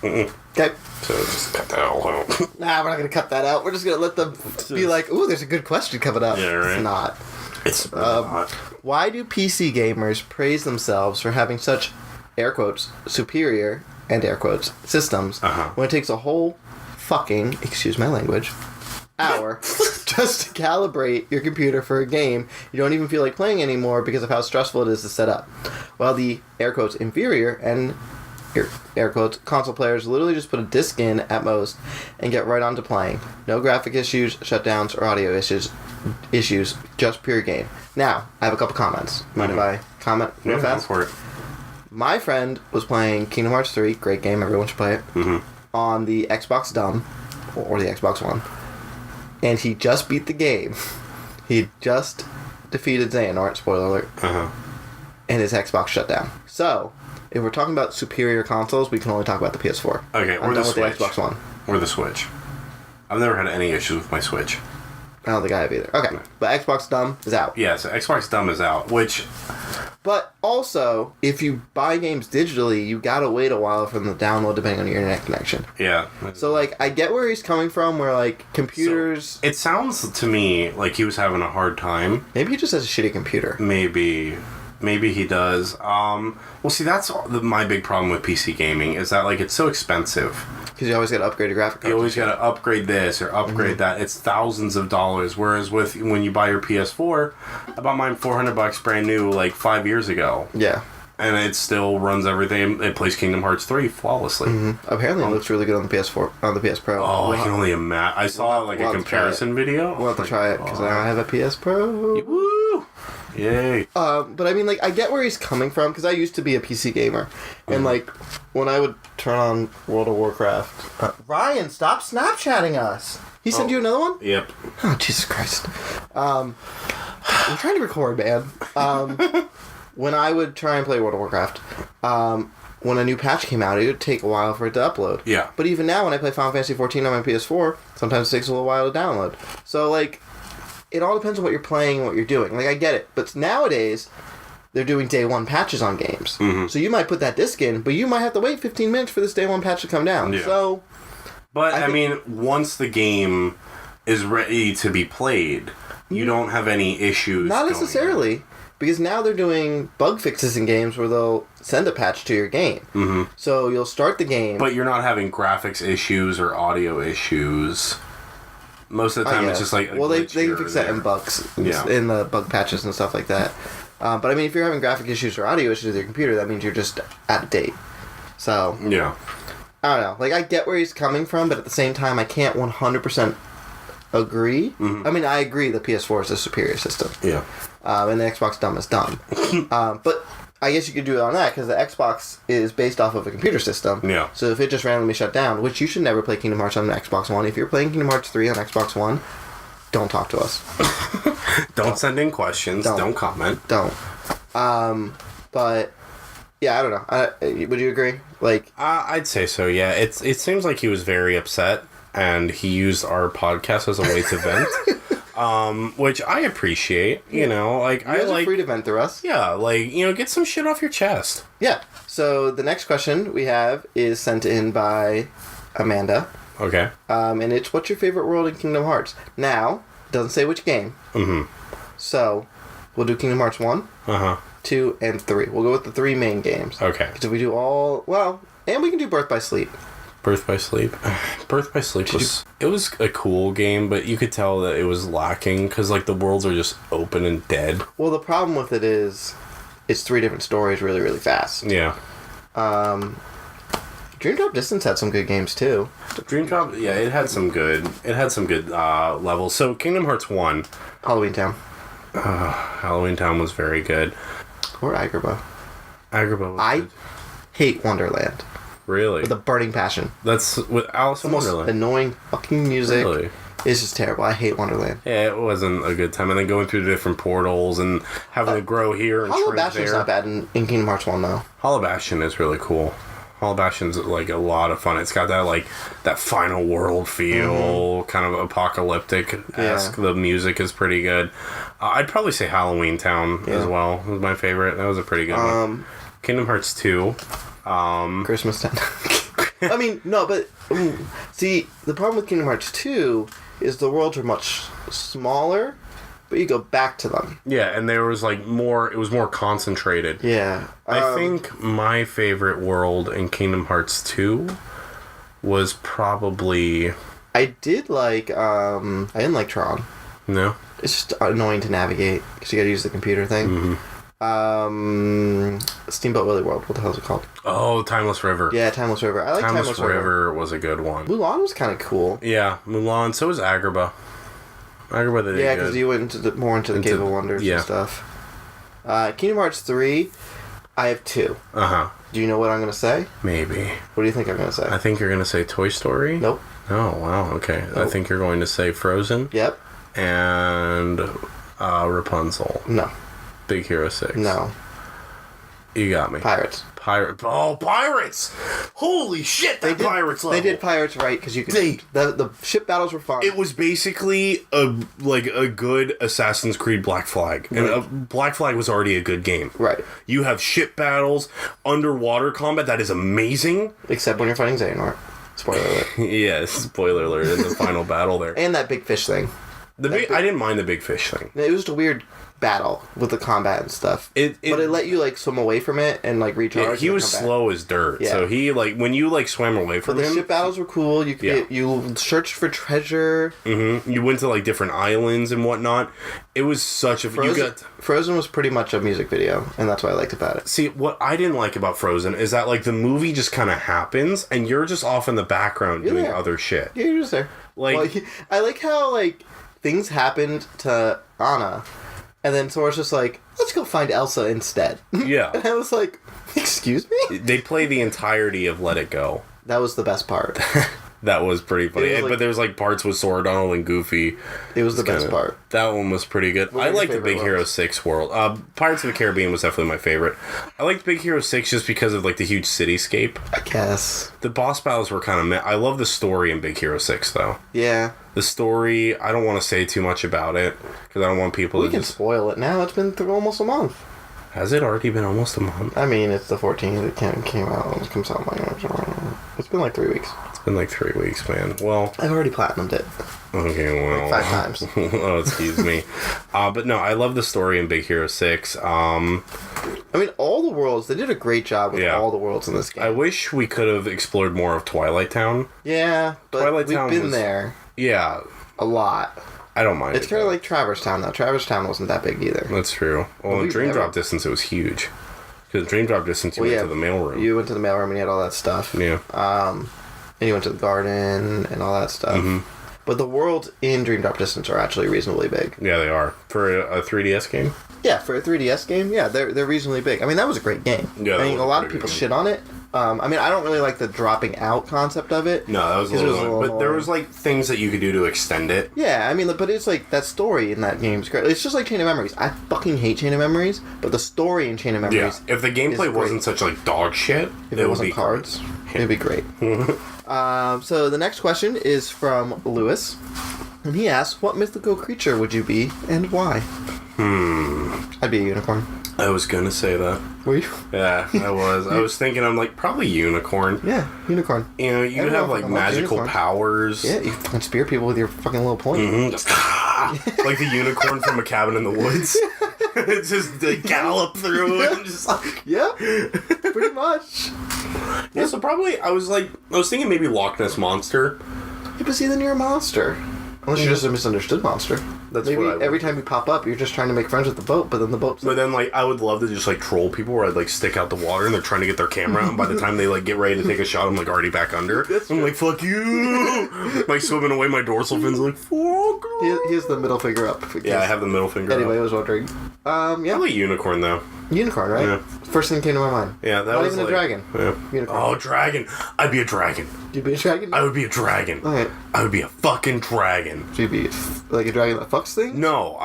Okay. So just cut that all out. Nah, we're not gonna cut that out. We're just gonna let them be like, "Ooh, there's a good question coming up." Yeah, right. It's not. It's not. Why do PC gamers praise themselves for having such, air quotes, superior, and air quotes, systems Uh-huh. when it takes a whole fucking, excuse my language, hour just to calibrate your computer for a game you don't even feel like playing anymore because of how stressful it is to set up? While the, air quotes, inferior and air quotes, console players literally just put a disc in at most and get right on to playing. No graphic issues, shutdowns, or audio issues, just pure game. Now, I have a couple comments. Mind if I comment real Yeah, go fast? for it. My friend was playing Kingdom Hearts 3, great game, everyone should play it, on the Xbox Dumb, or the Xbox One. And he just beat the game. He just defeated Xehanort, spoiler alert, Uh-huh. and his Xbox shut down. So, if we're talking about superior consoles, we can only talk about the PS4. Okay, I'm or the done with the Switch. Xbox One. Or the Switch. I've never had any issues with my Switch. I don't think I have either. Okay, but Xbox Dumb is out. Yeah, so Xbox Dumb is out, which... But also, if you buy games digitally, you gotta wait a while for them to download depending on your internet connection. Yeah. So, like, I get where he's coming from, where, like, computers... It sounds to me like he was having a hard time. Maybe he just has a shitty computer. Maybe he does. Well, see, that's my big problem with PC gaming is that, like, it's so expensive. Because you always gotta upgrade your graphic card. You always got to upgrade this or upgrade that. It's thousands of dollars. Whereas when you buy your PS4, I bought mine $400 brand new like 5 years ago, Yeah. and it still runs everything. It plays Kingdom Hearts 3 flawlessly. Apparently it looks really good on the PS4, on the PS Pro. Oh, I we'll, can only imagine. I saw like we'll a have to try comparison video. we'll have to try it, because now I have a PS Pro. Woo! Yay! But I mean, like, I get where he's coming from, because I used to be a PC gamer. And, like, when I would turn on World of Warcraft... Ryan, stop Snapchatting us! He sent you another one? Yep. Oh, Jesus Christ. I'm trying to record, man. When I would try and play World of Warcraft, when a new patch came out, it would take a while for it to upload. Yeah. But even now, when I play Final Fantasy XIV on my PS4, sometimes it takes a little while to download. So, like, it all depends on what you're playing and what you're doing. Like, I get it. But nowadays, they're doing day one patches on games. Mm-hmm. So you might put that disc in, but you might have to wait 15 minutes for this day one patch to come down. Yeah. So, But I think- mean, once the game is ready to be played, you don't have any issues. not going necessarily. because now they're doing bug fixes in games where they'll send a patch to your game. Mm-hmm. So you'll start the game, But you're not having graphics issues or audio issues. Most of the time, it's just like they can fix that in bugs, in the bug patches and stuff like that. But I mean, if you're having graphic issues or audio issues with your computer, that means you're just out of date. So Yeah. I don't know. Like, I get where he's coming from, but at the same time, I can't 100% agree. Mm-hmm. I mean, I agree the PS4 is a superior system. Yeah. And the Xbox dumb is dumb. But I guess you could do it on that, because the Xbox is based off of a computer system. Yeah. So if it just randomly shut down, which you should never play Kingdom Hearts on the Xbox One. If you're playing Kingdom Hearts 3 on Xbox One, don't talk to us. Don't send in questions. Don't comment. Don't. But... yeah, I don't know. Would you agree? Like, I'd say so. Yeah, it seems like he was very upset, and he used our podcast as a way to vent, which I appreciate. You know, like you guys are free to vent through us. Yeah, like get some shit off your chest. Yeah. So the next question we have is sent in by Amanda, Okay. and it's, what's your favorite world in Kingdom Hearts? Now, it doesn't say which game. Mm-hmm. So we'll do Kingdom Hearts 1, Uh huh. 2, and 3. We'll go with the 3 main games. Okay. Because if we do all... well, and we can do Birth by Sleep. Birth by Sleep. Birth by Sleep was it was a cool game, but you could tell that it was lacking because like the worlds are just open and dead. Well, the problem with it is it's 3 different stories really, really fast. Yeah. Dream Drop Distance had some good games too. Dream Drop, yeah, it had some good levels. So Kingdom Hearts 1, Halloween Town. Halloween Town was very good. Or Agrabah. Agrabah was I good. hate Wonderland Really? with a burning passion. That's with Alice in The most Wonderland. annoying fucking music. Really? It's just terrible. I hate Wonderland. Yeah, it wasn't a good time. And then going through the different portals and having to grow here and Hollow shrink Bastion's there. not bad in Kingdom Hearts 1 though. Hollow Bastion is really cool. Hollow Bastion's like a lot of fun. It's got that like that final world feel, kind of apocalyptic-esque. Yeah. The music is pretty good. I'd probably say Halloween Town as well was my favorite. That was a pretty good one. Kingdom Hearts 2. Christmas Town. I mean, no, but see, the problem with Kingdom Hearts 2 is the worlds are much smaller, but you go back to them. Yeah, and there was like more. It was more concentrated. Yeah, I think my favorite world in Kingdom Hearts 2 was probably I did like. I didn't like Tron. no. It's just annoying to navigate because you got to use the computer thing. Steamboat Willie World. What the hell is it called? Oh, Timeless River. Yeah, Timeless River. I like Timeless River was a good one. Mulan was kind of cool. Yeah, Mulan. So was Agrabah. Agrabah did Yeah, good. because you went into more into the Cave of Wonders yeah. and stuff. Kingdom Hearts 3, I have 2. Uh-huh. Do you know what I'm going to say? Maybe. What do you think I'm going to say? I think you're going to say Toy Story? Nope. Oh, wow. Okay. I Nope. think you're going to say Frozen Yep. and Rapunzel. No. Big Hero 6. No. You got me. Pirates. Pirates! Holy shit, that Pirates level. They did Pirates right because you could. The ship battles were fun. It was basically a good Assassin's Creed Black Flag. And Black Flag was already a good game. Right. You have ship battles, underwater combat that is amazing. Except when you're fighting Xehanort. Spoiler alert. Yeah, spoiler alert in the final battle there. And that big fish thing. I didn't mind the big fish thing. It was just a weird battle with the combat and stuff. But it let you like swim away from it and like recharge. He and was come back. slow as dirt, Yeah. so he like when you like swam away But from the him. ship battles were cool. You could you searched for treasure. You went to like different islands and whatnot. It was such a Frozen was pretty much a music video, and that's what I liked about it. See, what I didn't like about Frozen is that like the movie just kind of happens and you're just off in the background doing there. other shit. Yeah, you're just there. Like- I like how like things happened to Anna, and then Sora's just like, let's go find Elsa instead. Yeah. And I was like, excuse me? They play the entirety of Let It Go. That was the best part. That was pretty funny. It was like- but there's like parts with Sora, Donald, and Goofy. It was the best part. That one was pretty good. What I were your like the favorite Big Hero worlds? 6 world. Pirates of the Caribbean was definitely my favorite. I liked Big Hero 6 just because of like the huge cityscape. I guess. The boss battles were kind of I love the story in Big Hero 6 though. Yeah. The story, I don't want to say too much about it because I don't want people We to can just... spoil it now. It's been through almost a month. Has it already been almost a month? I mean, it's the 14th. It came out. It comes out like... It's been like 3 weeks. It's been like 3 weeks, man. Well, I've already platinumed it. okay, well. Like 5 times. Oh, excuse me. But no, I love the story in Big Hero 6. I mean, all the worlds, they did a great job with Yeah. all the worlds in this game. I wish we could have explored more of Twilight Town. Yeah, but Twilight we've Town been was- there Yeah, a lot. I don't mind. It's kind of like Traverse Town, though. Traverse Town wasn't that big either. That's true. Well, in we've Dream never- Drop Distance, it was huge. Because Dream Drop Distance, you Well, went yeah, to the mailroom. You went to the mailroom and you had all that stuff. Yeah. And you went to the garden and all that stuff. Mm-hmm. But the worlds in Dream Drop Distance are actually reasonably big. Yeah, they are. For a 3DS game? Yeah, for a 3DS game, yeah, they're reasonably big. I mean, that was a great game. Yeah, I that mean, was a a lot of pretty people good shit on it. I mean, I don't really like the dropping out concept of it. No, that was a 'Cause it little, was a little but there more- was like things that you could do to extend it. Yeah, I mean, but it's like that story in that game is great. It's just like Chain of Memories. I fucking hate Chain of Memories, but the story in Chain of Yeah. Memories, If the gameplay great. wasn't such like dog shit, if it would wasn't be cards, it'd be great. So the next question is from Lewis, and he asks, "What mythical creature would you be, and why?" I'd be a unicorn. I was gonna say that. Were you? Yeah, I was. I was thinking, I'm like, probably unicorn. Yeah, unicorn. You know, you Everyone have like fucking loves magical unicorn. powers. Yeah, you fucking spear people with your fucking little point. Mhm, just, like the unicorn from A Cabin in the Woods. It's just they gallop through it and just like. Yeah, pretty much. Yeah, so probably I was thinking maybe Loch Ness Monster. Yeah, but see, then you're a monster. Unless you're just a misunderstood monster. That's Maybe what I would- every time you pop up, you're just trying to make friends with the boat, but then the boat's But then, like, I would love to just, like, troll people where I'd, like, stick out the water and they're trying to get their camera out, and by the time they, like, get ready to take a shot, I'm, like, already back under. I'm like, fuck you! Like, swimming away, my dorsal fin's like, fuck you! Here's the middle finger up. Yeah, I have the middle finger Anyway, I up. was wondering. Yeah, Probably unicorn, though. unicorn, right? Yeah. First thing came to my mind. Yeah, that Not was even like, a dragon. Yeah. Unicorn. Oh, dragon. I'd be a dragon. You'd be a dragon? I would be a dragon. Okay. I would be a fucking dragon. So you'd be like a dragon that fucks things? No,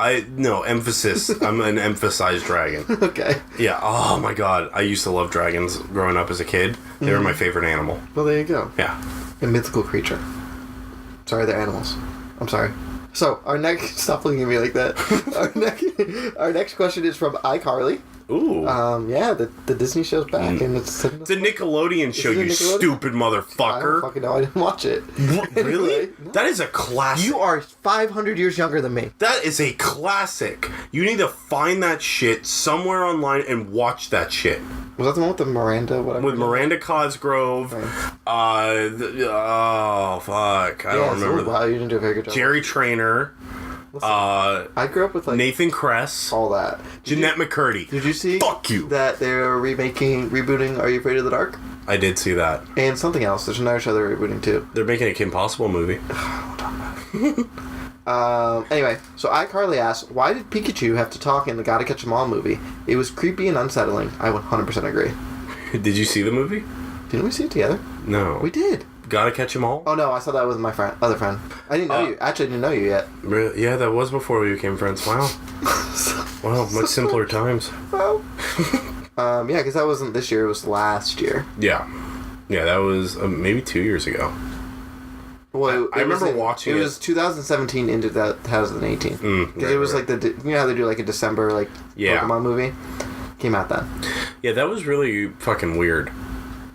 emphasis. I'm an emphasized dragon. Okay. Yeah, oh my god. I used to love dragons growing up as a kid. They were my favorite animal. Well, there you go. Yeah. A mythical creature. Sorry, they're animals. I'm sorry. So, our next... Stop looking at me like that. Our next question is from iCarly. Ooh. Yeah, the Disney show's back, and it's... It's a Nickelodeon show, it a you Nickelodeon? stupid I don't motherfucker. fucking know. I didn't watch it. Really? Anyway, That is a classic. you are 500 years younger than me. That is a classic. You need to find that shit somewhere online and watch that shit. Was that the one with the Miranda? Whatever. With Miranda Cosgrove. Oh, fuck. I don't remember. Wow, you didn't do a very good job. Jerry Trainer. I grew up with like Nathan Kress. all that. Jeanette McCurdy. Did you see? Fuck you. That they're rebooting Are You Afraid of the Dark? I did see that. And something else. There's another show they're rebooting too. They're making a Kim Possible movie. Anyway, so iCarly asks, why did Pikachu have to talk in the Gotta Catch 'Em All movie? It was creepy and unsettling. I 100% agree. Did you see the movie? Didn't we see it together? No. We did. Gotta Catch 'Em All? Oh no, I saw that with my other friend. I didn't know you. Actually, I didn't know you yet. Yeah, that was before we became friends. Wow. Wow, much simpler times. Well, yeah, because that wasn't this year. It was last year. Yeah. Yeah, that was maybe 2 years ago. Well, I remember watching it. it. It was 2017 into 2018. Because right, it was right. like you know how they do like a December Yeah. Pokemon movie. Came out then. Yeah, that was really fucking weird.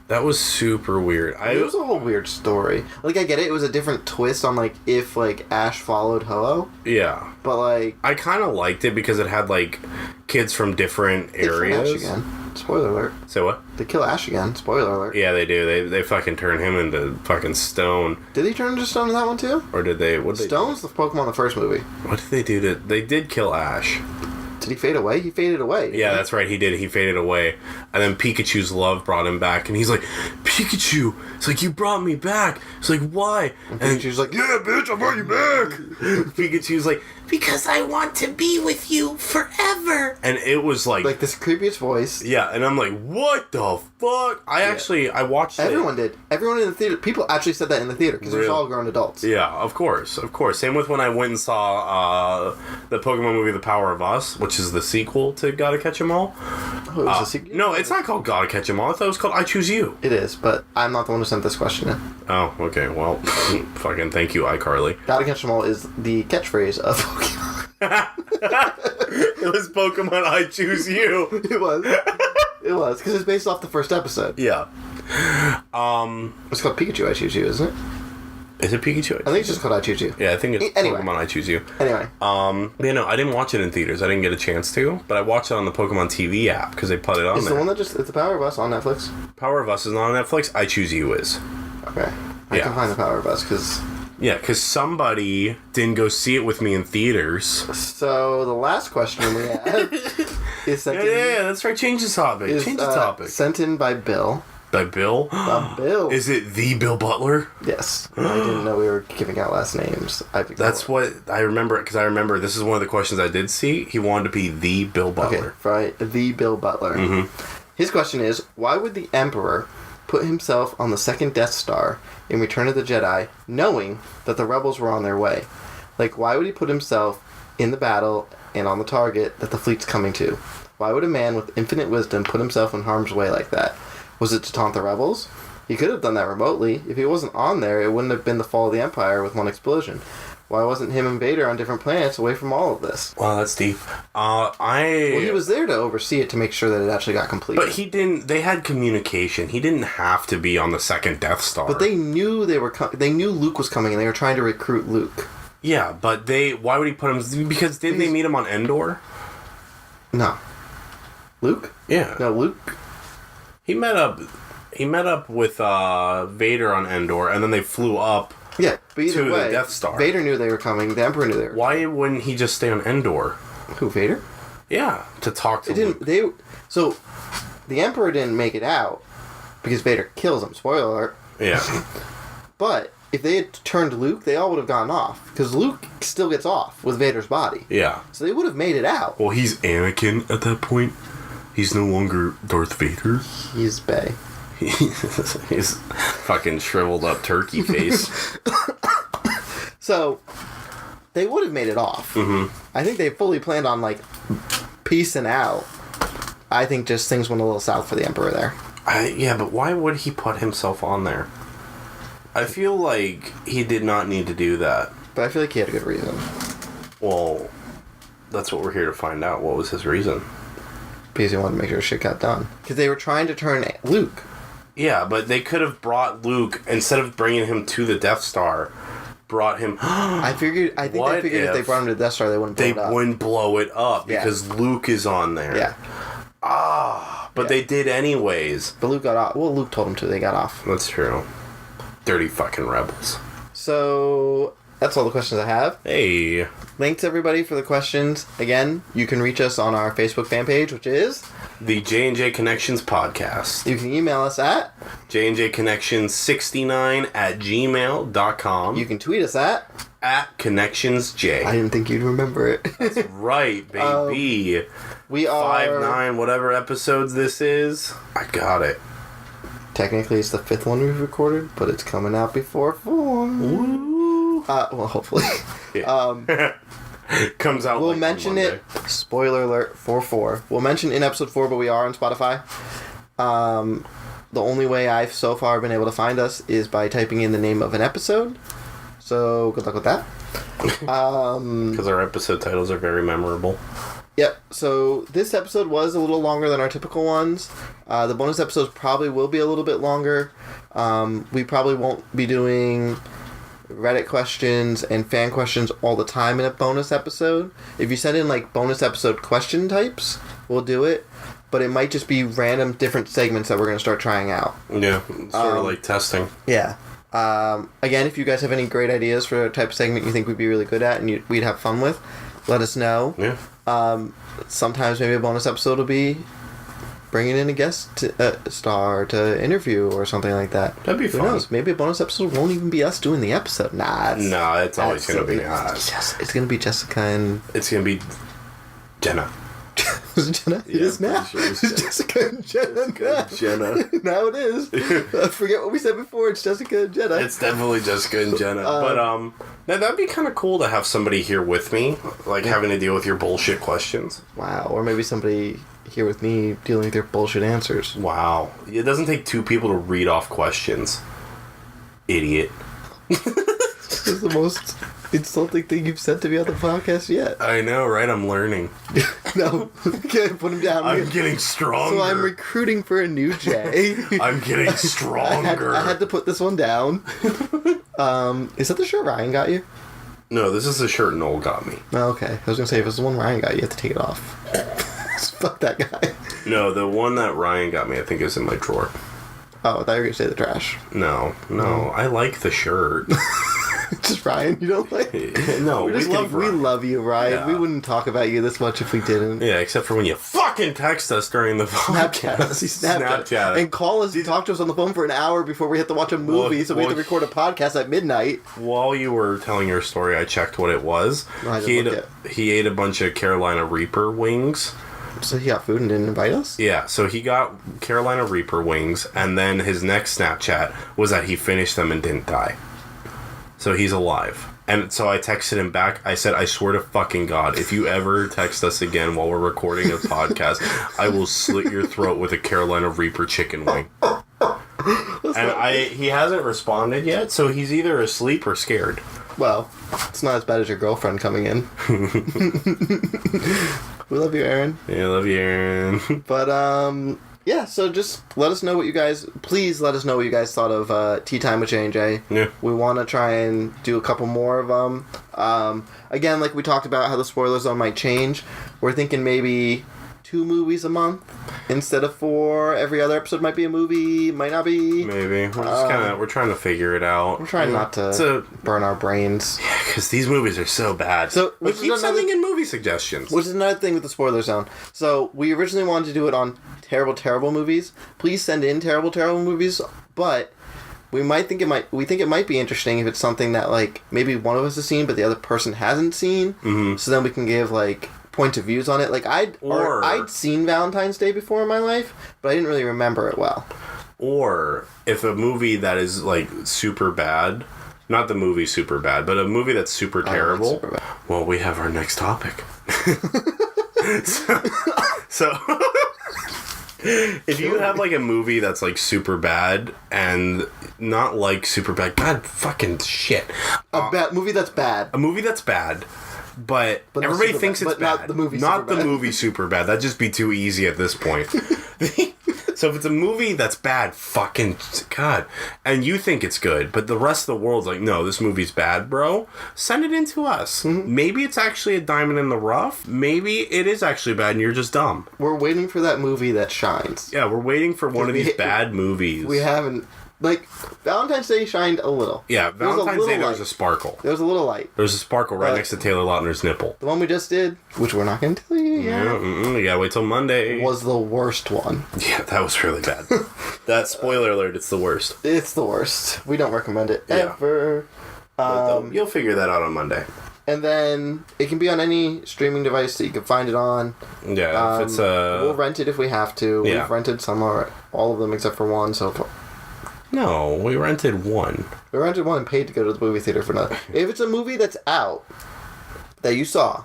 That was super weird. It was a whole weird story. Like I get it. It was a different twist on like if like Ash followed Ho-Oh, Yeah. but like I kind of liked it because it had like kids from different they kill Ash areas. again. Spoiler alert. So what? They kill Ash again. Spoiler alert. Yeah, they do. They fucking turn him into fucking stone. Did he turn into Stone in that one too? Or did they? What did they? Stone's the Pokemon in the first movie. What did they do to? They did kill Ash. Did he fade away? He faded away. Yeah, that's right. He did. He faded away, and then Pikachu's love brought him back, and he's like, "Pikachu!" It's like, "You brought me back." It's like, "Why?" And Pikachu's like, "Yeah, bitch, I brought you back." Pikachu's like, Because I want to be with you forever. and it was like, this creepiest voice. yeah, and I'm like, "What the fuck?" I watched Everyone it. did. Everyone in the theater. People actually said that in the theater because it was Really? all grown adults. Yeah, of course. Same with when I went and saw the Pokemon movie, The Power of Us, which is the sequel to Gotta Catch 'Em All. Oh, it was a secret? No, it's not called Gotta Catch 'Em All. I thought it was called I Choose You. It is, but I'm not the one who sent this question in. Oh, okay. Well, fucking thank you, iCarly. Gotta Catch 'Em All is the catchphrase of Pokemon. It was Pokemon I Choose You. It was. It was, because it's based off the first episode. Yeah. It's called Pikachu I Choose You, isn't it? Is it Pikachu? I think it's just called I Choose You. Yeah, I think it's Anyway. Pokemon I Choose You. Anyway. I didn't watch it in theaters. I didn't get a chance to, but I watched it on the Pokemon TV app because they put it on It's there. the one that just... It's the Power of Us on Netflix? Power of Us is not on Netflix. I Choose You is. Okay. I Yeah. can find the Power of Us, because... Yeah, because somebody didn't go see it with me in theaters. So, the last question we have is sent Yeah, that's right. Change the topic. is, Change the topic. sent in by Bill. By Bill? Bill. Is it the Bill Butler? Yes. I didn't know we were giving out last names. That's what I remember, because I remember this is one of the questions I did see. He wanted to be the Bill Butler. Okay, right. The Bill Butler. His question is, why would the Emperor put himself on the second Death Star in Return of the Jedi, knowing that the rebels were on their way? Like, why would he put himself in the battle and on the target that the fleet's coming to? Why would a man with infinite wisdom put himself in harm's way like that? Was it to taunt the rebels? He could have done that remotely. If he wasn't on there, it wouldn't have been the fall of the Empire with one explosion. Why wasn't him and Vader on different planets away from all of this? Wow, that's deep. Well, he was there to oversee it to make sure that it actually got completed. But he didn't. They had communication. He didn't have to be on the second Death Star. But they knew they knew Luke was coming, and they were trying to recruit Luke. Yeah, but why would he put him? Because didn't they meet him on Endor? No. Luke? Yeah. No, Luke. He met up with Vader on Endor, and then they flew up. Yeah, but either To the way, Death Star. Vader knew they were coming. The Emperor knew they were. Why wouldn't he just stay on Endor? Who, Vader? Yeah, to talk to It didn't. Luke. So the Emperor didn't make it out because Vader kills him. Spoiler alert. Yeah. But if they had turned Luke, they all would have gone off because Luke still gets off with Vader's body. Yeah. So they would have made it out. Well, he's Anakin at that point. He's no longer Darth Vader. He's Bay. He's fucking shriveled up turkey face. So they would have made it off. Mm-hmm. I think they fully planned on like peacing out. I think just things went a little south for the Emperor there. Yeah, but why would he put himself on there? I feel like he did not need to do that. But I feel like he had a good reason. Well, that's what we're here to find out. What was his reason? Because he wanted to make sure shit got done. Because they were trying to turn Luke. Yeah, but they could have brought Luke, instead of bringing him to the Death Star, brought him... I think they What figured if they if brought him to the Death Star, they wouldn't blow They it up. wouldn't blow it up Yeah. because Luke is on there. Yeah. But Yeah. they did anyways. But Luke got off. Well, Luke told him to. They got off. That's true. Dirty fucking rebels. So that's all the questions I have. Hey. Thanks everybody for the questions. Again, you can reach us on our Facebook fan page, which is... The J&J Connections podcast. You can email us at... J&J Connections 69 at gmail.com. You can tweet us at... At ConnectionsJ. I didn't think you'd remember it. Right, baby. We are... 5-9, whatever episodes this is. I got it. Technically, it's the 5th one we've recorded, but it's coming out before 4. Woo. Well, hopefully. Yeah. Comes out We'll like on mention Monday. it. Spoiler alert for 4. We'll mention in episode 4, but we are on Spotify. The only way I've so far been able to find us is by typing in the name of an episode. So good luck with that. Because our episode titles are very memorable. Yep. So this episode was a little longer than our typical ones. The bonus episodes probably will be a little bit longer. We probably won't be doing Reddit questions and fan questions all the time in a bonus episode. If you send in like bonus episode question types, we'll do it. But it might just be random different segments that we're going to start trying out. Yeah, sort of like testing. Yeah. Again, if you guys have any great ideas for a type of segment you think we'd be really good at and we'd have fun with, let us know. Yeah. Sometimes maybe a bonus episode will be bringing in a guest star to interview or something like that. That'd be Who fun. knows? Maybe a bonus episode won't even be us doing the episode. Nah, It's always going to be us. It's going to be Jessica and... It's going to be Jenna. Is it Jenna? It Yeah, is I'm now. pretty sure it's It's Jessica and Jenna. Jenna. Now it is. I forget what we said before. It's Jessica and Jenna. It's definitely Jessica and Jenna. That'd be kind of cool to have somebody here with me, like having to deal with your bullshit questions. Wow. Or maybe somebody here with me dealing with their bullshit answers. Wow. It doesn't take two people to read off questions. Idiot. This is the most insulting thing you've said to me on the podcast yet. I know, right? I'm learning. No, okay, put him down. I'm getting stronger. So I'm recruiting for a new Jay. I'm getting stronger. I had to put this one down. Is that the shirt Ryan got you? No, this is the shirt Noel got me. Oh, okay. I was gonna say if it's the one Ryan got you, have to take it off. Fuck that guy. No, the one that Ryan got me, I think, is in my drawer. Oh, I thought you were gonna say the trash. No, I like the shirt. Just Ryan, you don't like? No, we love you, Ryan. Yeah. We wouldn't talk about you this much if we didn't. Yeah, except for when you fucking text us during the Snapchat us. Snapchat. And call us and talk to us on the phone for an hour before we have to watch a movie, so we have to record a podcast at midnight. While you were telling your story, I checked what it was. He ate a bunch of Carolina Reaper wings. So he got food and didn't invite us? Yeah, so he got Carolina Reaper wings, and then his next Snapchat was that he finished them and didn't die. So he's alive. And so I texted him back. I said, I swear to fucking God, if you ever text us again while we're recording a podcast, I will slit your throat with a Carolina Reaper chicken wing. And he hasn't responded yet, so he's either asleep or scared. Well, it's not as bad as your girlfriend coming in. We love you, Aaron. Yeah, I love you, Aaron. But, yeah, so just let us know what you guys... Please let us know what you guys thought of Tea Time with J&J. Yeah. We want to try and do a couple more of them. Again, like we talked about how the spoiler zone might change. We're thinking maybe 2 movies a month instead of 4. Every other episode might be a movie, might not be. Maybe. We're just we're trying to figure it out. We're trying not to burn our brains. Yeah, because these movies are so bad. So, but keep sending in movie suggestions. Which is another thing with the spoiler zone. So, we originally wanted to do it on terrible movies. Please send in terrible movies, but we think it might be interesting if it's something that, like, maybe one of us has seen but the other person hasn't seen. Mm-hmm. So then we can give, like, points of views on it. Like, I'd seen Valentine's Day before in my life, but I didn't really remember it well. Or if a movie that is, like, super bad, not the movie super bad, but a movie that's super terrible, super bad. Well, we have our next topic. so if you have, like, a movie that's, like, super bad and not, like, super bad, God fucking shit. A movie that's bad. A movie that's bad. But everybody thinks it's bad. Not the movie super bad. That'd just be too easy at this point. So if it's a movie that's bad, fucking God, and you think it's good, but the rest of the world's like, no, this movie's bad, bro, send it in to us. Mm-hmm. Maybe it's actually a diamond in the rough. Maybe it is actually bad and you're just dumb. We're waiting for that movie that shines. Yeah, we're waiting for one of these bad movies. We haven't... Like, Valentine's Day shined a little. Yeah, Valentine's Day there was a sparkle. There was a little light. There was a sparkle right next to Taylor Lautner's nipple. The one we just did, which we're not going to tell you yet. Yeah, you gotta wait till Monday. Was the worst one. Yeah, that was really bad. That, spoiler alert, it's the worst. It's the worst. We don't recommend it ever. You'll figure that out on Monday. And then it can be on any streaming device that you can find it on. Yeah, if it's we'll rent it if we have to. Yeah. We've rented all of them except for one so far. No, we rented one. We rented one and paid to go to the movie theater for another. If it's a movie that's out that you saw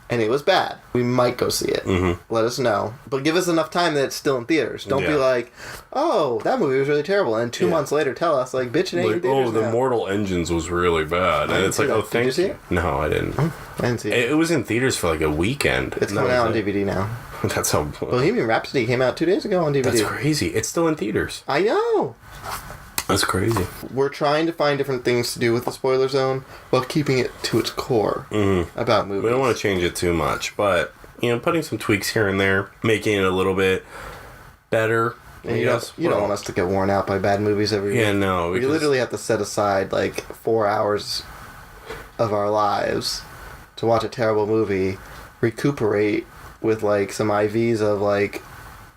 and it was bad, we might go see it. Mm-hmm. Let us know. But give us enough time that it's still in theaters. Don't be like, oh, that movie was really terrible. And 2 months later tell us, like, bitch, it ain't in theaters the now. Mortal Engines was really bad. And it's like, oh, thank you. Did you see it? No, I didn't. I didn't see it. It was in theaters for like a weekend. It's coming out on DVD now. That's how... Bohemian Rhapsody came out 2 days ago on DVD. That's crazy. It's still in theaters. I know. That's crazy. We're trying to find different things to do with the spoiler zone while keeping it to its core about movies. We don't want to change it too much, but, putting some tweaks here and there, making it a little bit better. And you don't want us to get worn out by bad movies every week. Yeah, no. We literally have to set aside, like, 4 hours of our lives to watch a terrible movie, recuperate with, like, some IVs of, like,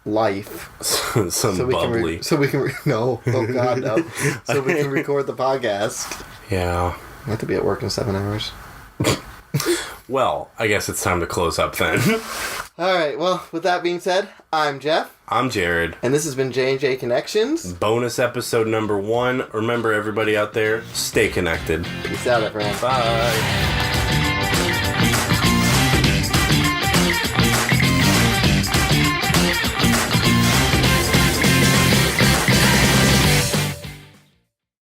life. Some bubbly. So we can no. Oh, God, no. So we can record the podcast. Yeah. I have to be at work in 7 hours. Well, I guess it's time to close up then. Alright, well, with that being said, I'm Jeff. I'm Jared. And this has been J&J Connections. Bonus episode number 1. Remember, everybody out there, stay connected. Peace out, everyone. Bye.